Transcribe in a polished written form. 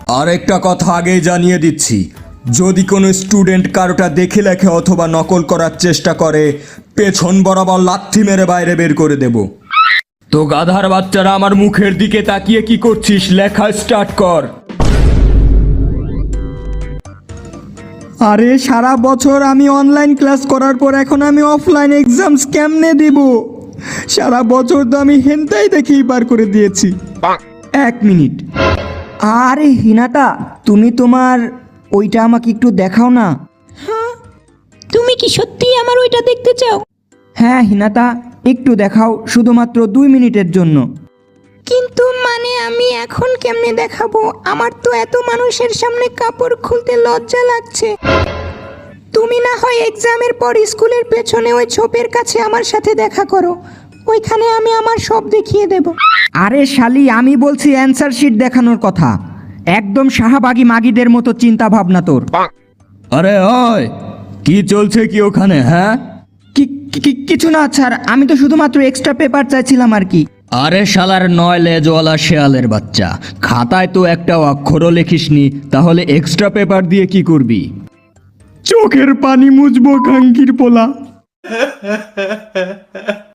আর একটা কথা আগেই জানিয়ে দিচ্ছি, যদি কোনো স্টুডেন্ট কারোটা দেখে লেখে অথবা নকল করার চেষ্টা করে, পেছন বরাবর লাথি মেরে বাইরে বের করে দেব। তো গাধার বাচ্চারা আমার মুখের দিকে তাকিয়ে কি করছিস? লেখা স্টার্ট কর। আরে সারা বছর আমি অনলাইন ক্লাস করার পর এখন আমি অফলাইন এক্সামস কেমনে দিব? সারা বছর তো আমি হেনটাই দেখেই পার করে দিয়েছি। 1 মিনিট। আরে হিনাটা, তুমি তোমার ওইটা আমাকে একটু দেখাও না। তুমি কি সত্যি আমার ওইটা দেখতে চাও? হ্যাঁ হিনাতা, একটু দেখাও, শুধুমাত্র 2 মিনিটের জন্য। কিন্তু মানে আমি এখন কেমনে দেখাবো? আমার তো এত মানুষের সামনে কাপড় খুলতে লজ্জা লাগছে। তুমি না হয় এক্সামের পর স্কুলের পেছনে ওই ছোপের কাছে আমার সাথে দেখা করো, ওইখানে আমি আমার সব দেখিয়ে দেব। আরে শালি, আমি বলছি অ্যান্সার শিট দেখানোর কথা। একদম শাহবাগী মাগিদের মতো চিন্তা ভাবনা তোর। আরে ওই, কি চলছে কি ওখানে? হ্যাঁ, কিছু না স্যার, আমি তো শুধুমাত্র এক্সট্রা পেপার চাইছিলাম আর কি। আরে শালার 9 লেজওয়ালা শেয়ালের বাচ্চা, খাতায় তো একটা অক্ষরও লেখিসনি, তাহলে এক্সট্রা পেপার দিয়ে কি করবি? চোখের পানি মুছবো কাঙ্কির পোলা।